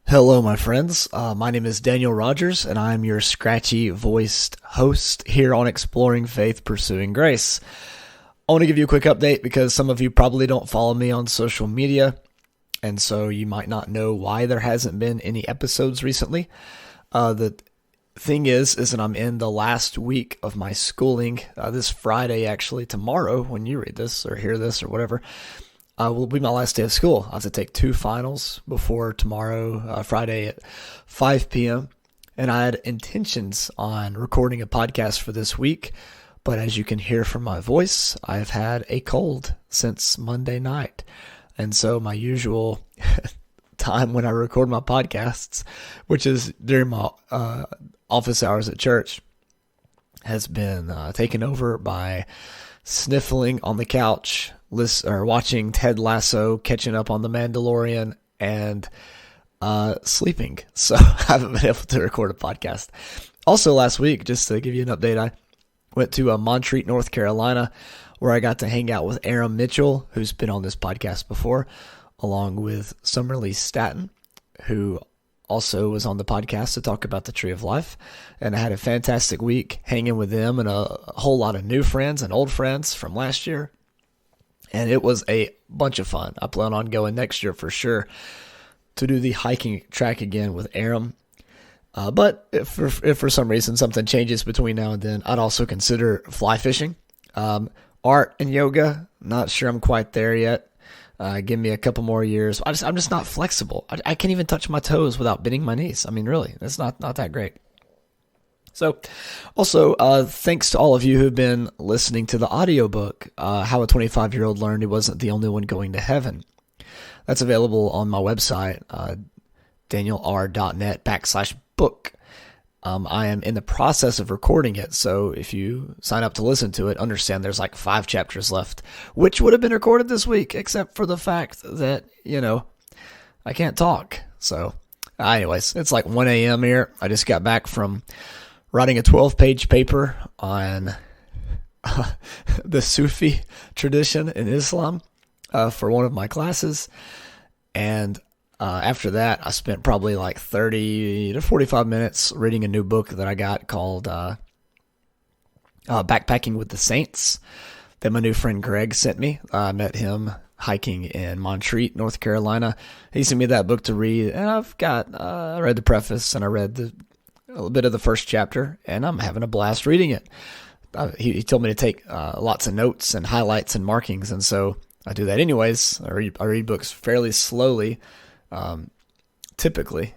Hello, my friends. My name is Daniel Rogers, and I'm your scratchy-voiced host here on Exploring Faith, Pursuing Grace. I want to give you a quick update because some of you probably don't follow me on social media, and so you might not know why there hasn't been any episodes recently. The thing is that I'm in the last week of my schooling. This Friday, actually, tomorrow, when you read this or hear this or whatever, will be my last day of school. I have to take 2 finals before tomorrow, Friday at 5 p.m. And I had intentions on recording a podcast for this week, but as you can hear from my voice, I've had a cold since Monday night. And so my usual time when I record my podcasts, which is during my office hours at church, has been taken over by sniffling on the couch, watching Ted Lasso, catching up on The Mandalorian, and sleeping. So I haven't been able to record a podcast. Also last week, just to give you an update, I went to Montreat, North Carolina, where I got to hang out with Aaron Mitchell, who's been on this podcast before, along with Summerlee Staton, who also was on the podcast to talk about the Tree of Life. And I had a fantastic week hanging with them and a whole lot of new friends and old friends from last year. And it was a bunch of fun. I plan on going next year for sure to do the hiking track again with Aram. But if for some reason something changes between now and then, I'd also consider fly fishing. Art and yoga, not sure I'm quite there yet. Give me a couple more years. I'm just not flexible. I can't even touch my toes without bending my knees. I mean, really, it's not that great. So, also, thanks to all of you who've been listening to the audiobook, How a 25-Year-Old Learned He Wasn't the Only One Going to Heaven. That's available on my website, danielr.net/book. I am in the process of recording it, so if you sign up to listen to it, understand there's like 5 chapters left, which would have been recorded this week, except for the fact that, I can't talk. So, anyways, it's like 1 a.m. here. I just got back from writing a 12-page paper on the Sufi tradition in Islam for one of my classes. And after that, I spent probably like 30 to 45 minutes reading a new book that I got called Backpacking with the Saints that my new friend Greg sent me. I met him hiking in Montreat, North Carolina. He sent me that book to read, and I read the preface and I read a little bit of the first chapter, and I'm having a blast reading it. He told me to take lots of notes and highlights and markings, and so I do that anyways. I read books fairly slowly, typically.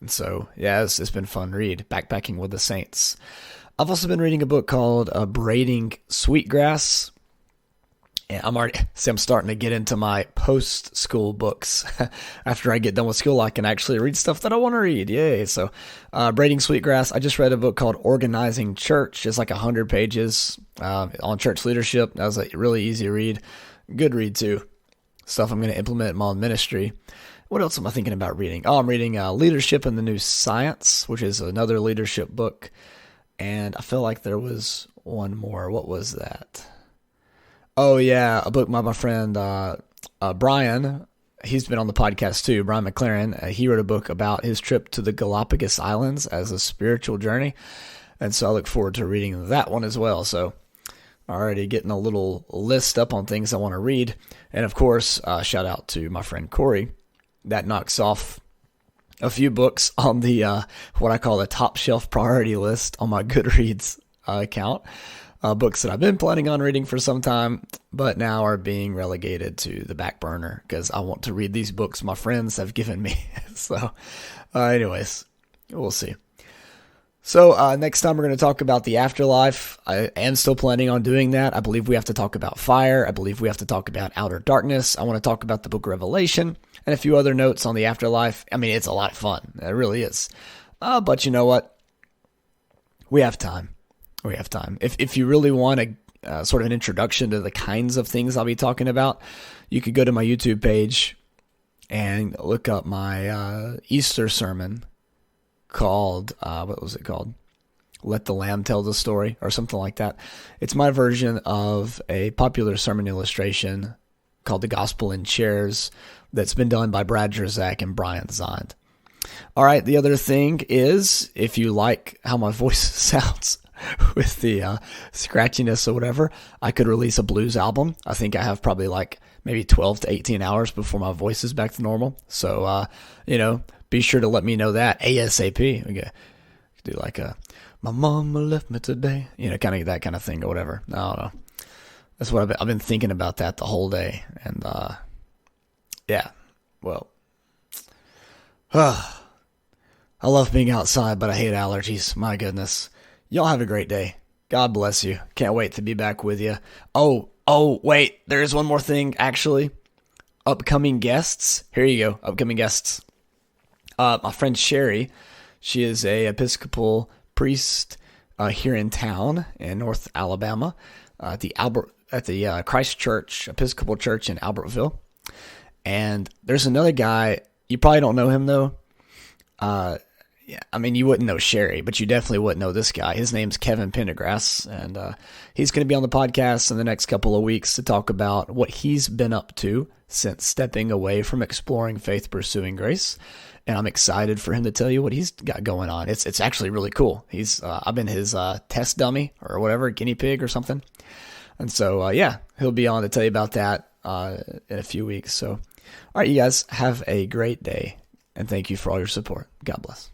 And so, yeah, it's been fun read, Backpacking with the Saints. I've also been reading a book called Braiding Sweetgrass. And I'm starting to get into my post-school books. After I get done with school, I can actually read stuff that I want to read. Yay. So, Braiding Sweetgrass. I just read a book called Organizing Church. It's like 100 pages on church leadership. That was a really easy read. Good read, too. Stuff I'm going to implement in my own ministry. What else am I thinking about reading? Oh, I'm reading Leadership in the New Science, which is another leadership book. And I feel like there was one more. What was that? Oh, yeah, a book by my friend Brian. He's been on the podcast too, Brian McLaren. He wrote a book about his trip to the Galapagos Islands as a spiritual journey. And so I look forward to reading that one as well. So already getting a little list up on things I want to read. And of course, shout out to my friend Corey. That knocks off a few books on the what I call the top shelf priority list on my Goodreads account. Books that I've been planning on reading for some time, but now are being relegated to the back burner because I want to read these books my friends have given me. So, anyways, we'll see. So, next time we're going to talk about the afterlife. I am still planning on doing that. I believe we have to talk about fire. I believe we have to talk about outer darkness. I want to talk about the book of Revelation and a few other notes on the afterlife. I mean, it's a lot of fun. It really is. But you know what? We have time. We have time. If you really want a sort of an introduction to the kinds of things I'll be talking about, you could go to my YouTube page and look up my Easter sermon called, what was it called? Let the Lamb Tell the Story, or something like that. It's my version of a popular sermon illustration called The Gospel in Chairs that's been done by Brad Jerzak and Brian Zond. All right, the other thing is, if you like how my voice sounds with the scratchiness or whatever, I could release a blues album. I think I have probably like maybe 12 to 18 hours before my voice is back to normal. So, be sure to let me know that ASAP. We could do like my mama left me today, kind of that kind of thing or whatever. I don't know. That's what I've been thinking about that the whole day. And, yeah, well, I love being outside, but I hate allergies. My goodness. Y'all have a great day. God bless you. Can't wait to be back with you. Oh, wait. There is one more thing, actually. Upcoming guests. Here you go. Upcoming guests. My friend Shari, she is a Episcopal priest here in town in North Alabama at the Christ Church, Episcopal Church in Albertville. And there's another guy. You probably don't know him, though. Yeah, I mean, you wouldn't know Shari, but you definitely wouldn't know this guy. His name's Kevin Pendergrass, and he's going to be on the podcast in the next couple of weeks to talk about what he's been up to since stepping away from exploring faith, pursuing grace. And I'm excited for him to tell you what he's got going on. It's actually really cool. I've been his test dummy or whatever, guinea pig or something. And so, he'll be on to tell you about that in a few weeks. So, all right, you guys have a great day, and thank you for all your support. God bless.